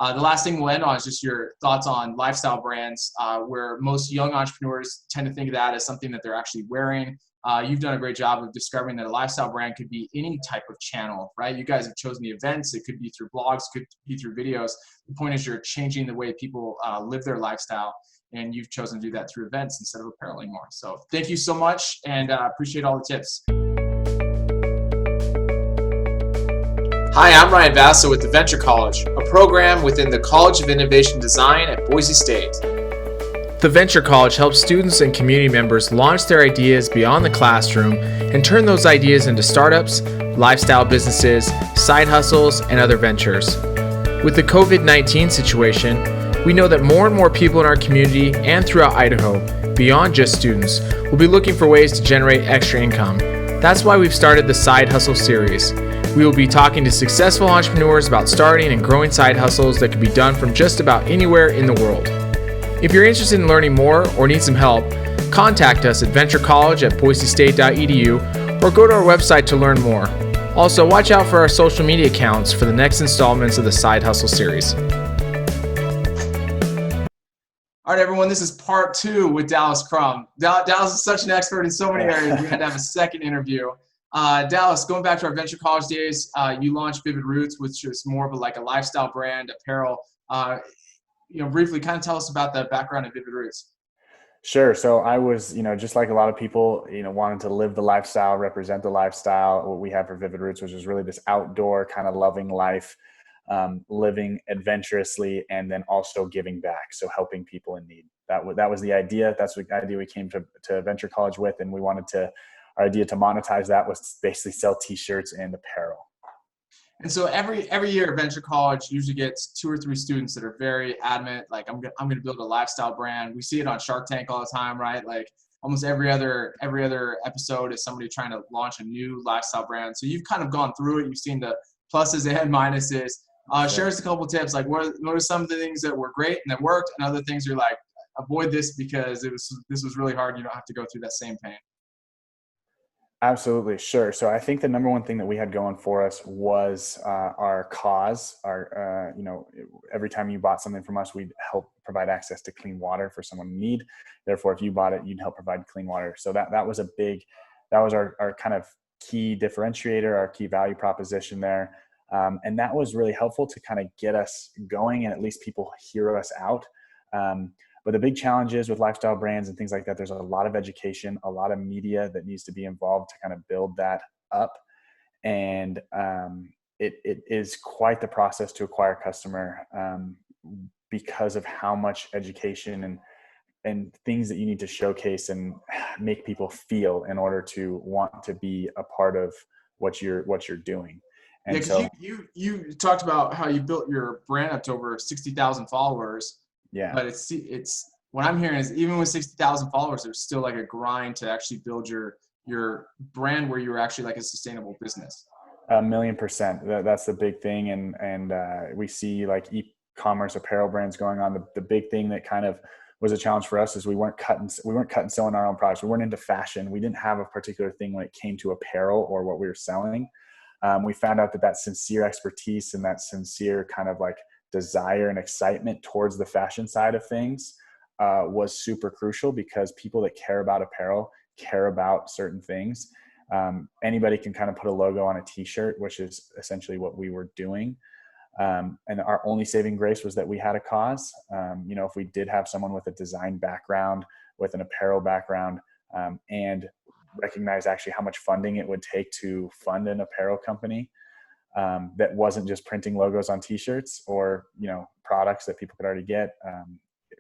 The last thing we'll end on is just your thoughts on lifestyle brands, where most young entrepreneurs tend to think of that as something that they're actually wearing. You've done a great job of discovering that a lifestyle brand could be any type of channel, right? You guys have chosen the events. It could be through blogs, could be through videos. The point is you're changing the way people live their lifestyle, and you've chosen to do that through events instead of apparel anymore. So thank you so much, and appreciate all the tips. Hi, I'm Ryan Vasso with the Venture College, a program within the College of Innovation Design at Boise State. The Venture College helps students and community members launch their ideas beyond the classroom and turn those ideas into startups, lifestyle businesses, side hustles, and other ventures. With the COVID-19 situation, we know that more and more people in our community and throughout Idaho, beyond just students, will be looking for ways to generate extra income. That's why we've started the Side Hustle series. We will be talking to successful entrepreneurs about starting and growing side hustles that can be done from just about anywhere in the world. If you're interested in learning more or need some help, contact us at venturecollege@boisestate.edu or go to our website to learn more. Also, watch out for our social media accounts for the next installments of the Side Hustle series. All right, everyone, this is part 2 with Dallas Crum. Dallas is such an expert in so many areas. We had to have a second interview. Dallas, going back to our Venture College days, you launched Vivid Roots, which is more of a lifestyle brand, apparel. Briefly kind of tell us about the background of Vivid Roots. Sure. So I was, just like a lot of people, wanted to live the lifestyle, represent the lifestyle, what we have for Vivid Roots, which is really this outdoor kind of loving life, living adventurously, and then also giving back. So helping people in need. That was the idea. That's the idea we came to Venture College with. And our idea to monetize that was basically sell t-shirts and apparel. And so every year, Venture College usually gets 2 or 3 students that are very adamant, like I'm going to build a lifestyle brand. We see it on Shark Tank all the time, right? Like almost every other episode is somebody trying to launch a new lifestyle brand. So you've kind of gone through it. You've seen the pluses and minuses. Share us a couple of tips. Like what are some of the things that were great and that worked, and other things you're like, avoid this because this was really hard. You don't have to go through that same pain. Absolutely. Sure. So I think the number one thing that we had going for us was our cause. Every time you bought something from us, we'd help provide access to clean water for someone in need. Therefore, if you bought it, you'd help provide clean water. So that was our kind of key differentiator, our key value proposition there. And that was really helpful to kind of get us going and at least people hear us out. But the big challenge is with lifestyle brands and things like that, there's a lot of education, a lot of media that needs to be involved to kind of build that up. And it is quite the process to acquire a customer because of how much education and things that you need to showcase and make people feel in order to want to be a part of what you're doing. And yeah, because you talked about how you built your brand up to over 60,000 followers. Yeah. But it's what I'm hearing is even with 60,000 followers, there's still like a grind to actually build your brand where you're actually like a sustainable business. 1,000,000%. That's the big thing. And we see like e-commerce apparel brands going on. The big thing that kind of was a challenge for us is we weren't cut and selling our own products. We weren't into fashion. We didn't have a particular thing when it came to apparel or what we were selling. We found out that sincere expertise and that sincere kind of like desire and excitement towards the fashion side of things was super crucial, because people that care about apparel care about certain things. Anybody can kind of put a logo on a t-shirt, which is essentially what we were doing. And our only saving grace was that we had a cause. If we did have someone with a design background, with an apparel background, and recognize actually how much funding it would take to fund an apparel company, that wasn't just printing logos on t-shirts or, products that people could already get.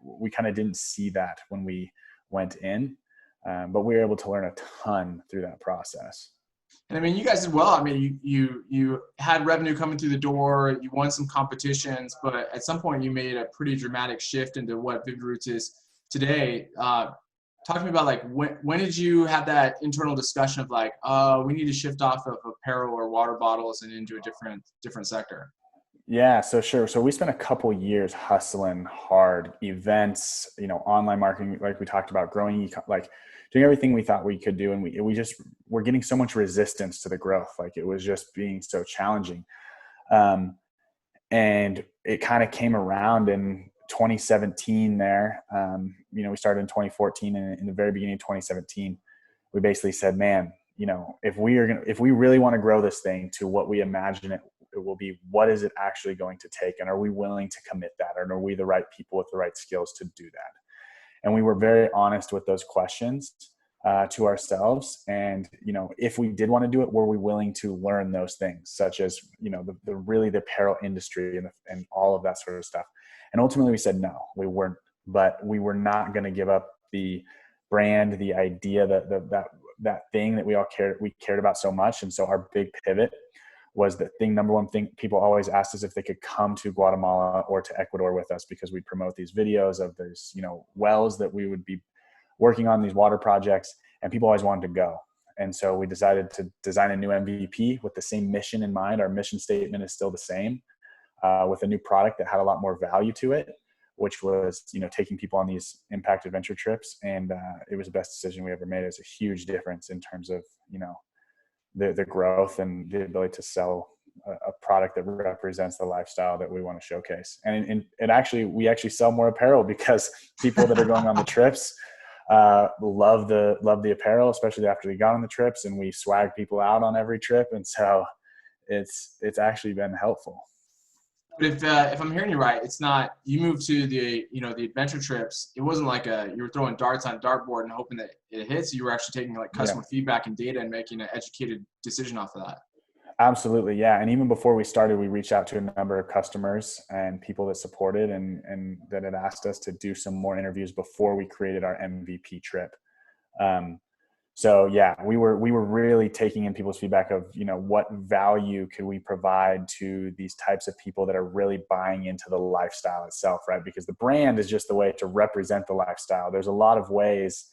We kind of didn't see that when we went in, but we were able to learn a ton through that process. And I mean, you guys did well. I mean, you had revenue coming through the door, you won some competitions, but at some point you made a pretty dramatic shift into what Vivid Roots is today. Talk to me about like when did you have that internal discussion of like, we need to shift off of apparel or water bottles and into a different sector? Yeah, so sure. So we spent a couple years hustling hard, events, online marketing, like we talked about, growing, like doing everything we thought we could do. And we're getting so much resistance to the growth. Like it was just being so challenging. And it kind of came around in 2017 there. We started in 2014, and in the very beginning of 2017, we basically said, man, if we really want to grow this thing to what we imagine it will be, what is it actually going to take? And are we willing to commit that? And are we the right people with the right skills to do that? And we were very honest with those questions to ourselves. And, if we did want to do it, were we willing to learn those things, such as, the apparel industry and all of that sort of stuff. And ultimately we said, no, we weren't, but we were not going to give up the brand, the idea, that thing that we cared about so much. And so our big pivot was the number one thing. People always asked us if they could come to Guatemala or to Ecuador with us, because we promote these videos of these, wells that we would be working on, these water projects, and people always wanted to go. And so we decided to design a new MVP with the same mission in mind. Our mission statement is still the same, with a new product that had a lot more value to it, which was, taking people on these impact adventure trips. And it was the best decision we ever made. It was a huge difference in terms of, the growth and the ability to sell a product that represents the lifestyle that we want to showcase. And we actually sell more apparel because people that are going on the trips love the apparel, especially after they got on the trips, and we swag people out on every trip. And so it's actually been helpful. But if I'm hearing you right, it's not, you moved to the adventure trips. It wasn't like you were throwing darts on a dartboard and hoping that it hits. You were actually taking like customer feedback and data and making an educated decision off of that. Absolutely. Yeah. And even before we started, we reached out to a number of customers and people that supported and that had asked us to do some more interviews before we created our MVP trip. So yeah, we were really taking in people's feedback of, what value could we provide to these types of people that are really buying into the lifestyle itself, right? Because the brand is just the way to represent the lifestyle. There's a lot of ways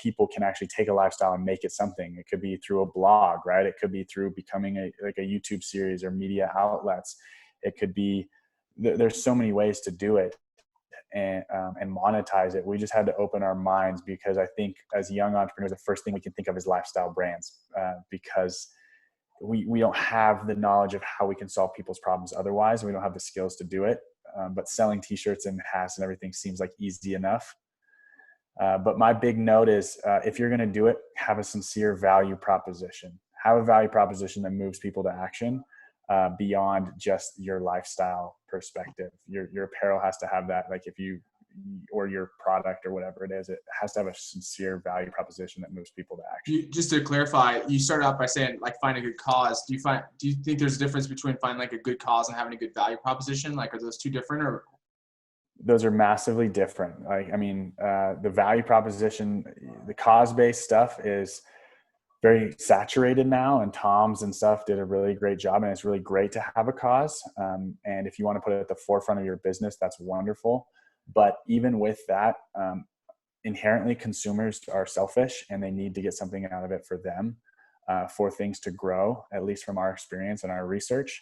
people can actually take a lifestyle and make it something. It could be through a blog, right? It could be through becoming a YouTube series or media outlets. It could be, there's so many ways to do it. And monetize it. We just had to open our minds, because I think as young entrepreneurs, the first thing we can think of is lifestyle brands, because we don't have the knowledge of how we can solve people's problems otherwise, and we don't have the skills to do it. But selling t-shirts and hats and everything seems like easy enough. But my big note is, if you're going to do it, have a sincere value proposition. Have a value proposition that moves people to action. Beyond just your lifestyle perspective. Your apparel has to have that, like or your product or whatever it is, it has to have a sincere value proposition that moves people to action. Just to clarify, you started out by saying like find a good cause. Do you think there's a difference between finding like a good cause and having a good value proposition? Like, are those two different, or? Those are massively different. The value proposition, the cause-based stuff is very saturated now, and Tom's and stuff did a really great job, and it's really great to have a cause. And if you want to put it at the forefront of your business, that's wonderful. But even with that, inherently consumers are selfish, and they need to get something out of it for them, for things to grow, at least from our experience and our research.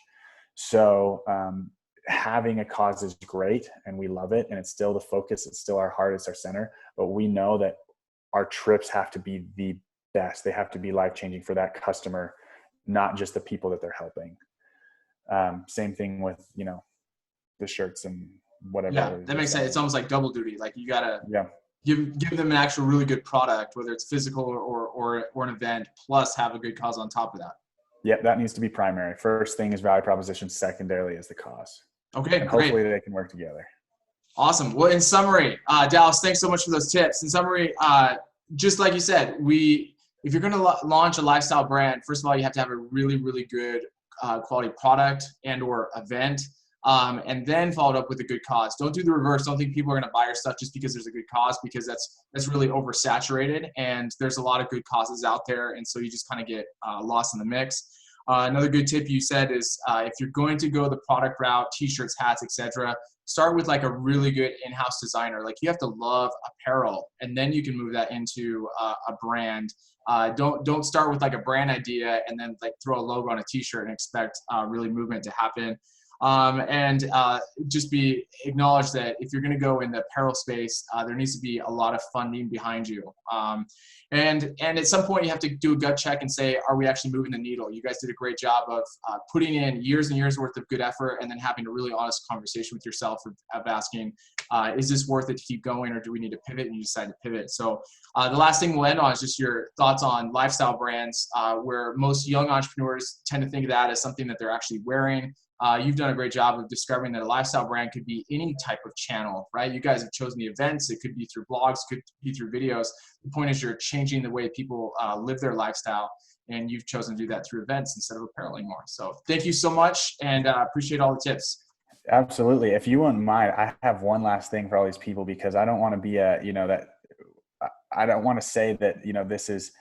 So having a cause is great, and we love it, and it's still the focus. It's still our heart. It's our center. But we know that our trips have to be the best. They have to be life-changing for that customer, not just the people that they're helping. Same thing with, the shirts and whatever. Yeah, that makes sense. It's almost like double duty. Like you gotta give them an actual really good product, whether it's physical or an event, plus have a good cause on top of that. Yeah, that needs to be primary. First thing is value proposition. Secondarily is the cause. Okay, and great. Hopefully they can work together. Awesome. Well, in summary, Dallas, thanks so much for those tips. In summary, just like you said, if you're going to launch a lifestyle brand, first of all, you have to have a really, really good quality product and or event, and then followed up with a good cause. Don't do the reverse. Don't think people are going to buy your stuff just because there's a good cause, because that's really oversaturated, and there's a lot of good causes out there, and so you just kind of get lost in the mix. Another good tip you said is if you're going to go the product route, t-shirts, hats, etc., start with like a really good in-house designer. Like you have to love apparel, and then you can move that into a brand. Don't start with like a brand idea and then like throw a logo on a t-shirt and expect really movement to happen. and just be acknowledged that if you're going to go in the apparel space, there needs to be a lot of funding behind you. And at some point you have to do a gut check and say, are we actually moving the needle? You guys did a great job of putting in years and years worth of good effort and then having a really honest conversation with yourself of asking, is this worth it to keep going, or do we need to pivot? And you decide to pivot. So the last thing we'll end on is just your thoughts on lifestyle brands, where most young entrepreneurs tend to think of that as something that they're actually wearing. You've done a great job of discovering that a lifestyle brand could be any type of channel, right? You guys have chosen the events. It could be through blogs, it could be through videos. The point is you're changing the way people live their lifestyle, and you've chosen to do that through events instead of apparel anymore. So thank you so much, and appreciate all the tips. Absolutely. If you wouldn't mind, I have one last thing for all these people, because I don't want to be I don't want to say that, this is,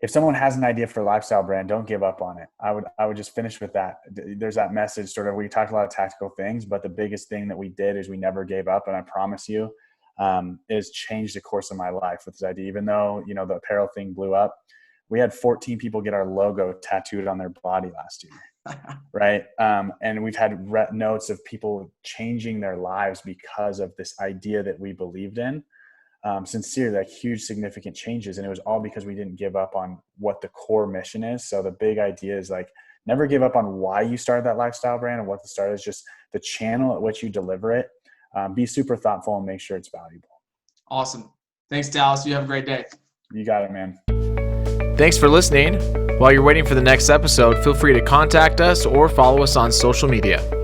if someone has an idea for a lifestyle brand, don't give up on it. I would just finish with that. There's that message sort of, we talked a lot of tactical things, but the biggest thing that we did is we never gave up. And I promise you, is changed the course of my life with this idea. Even though, the apparel thing blew up, we had 14 people get our logo tattooed on their body last year. Right. And we've had notes of people changing their lives because of this idea that we believed in. Sincerely, like huge significant changes. And it was all because we didn't give up on what the core mission is. So the big idea is like, never give up on why you started that lifestyle brand and what the start is, just the channel at which you deliver it. Be super thoughtful and make sure it's valuable. Awesome. Thanks, Dallas. You have a great day. You got it, man. Thanks for listening. While you're waiting for the next episode, feel free to contact us or follow us on social media.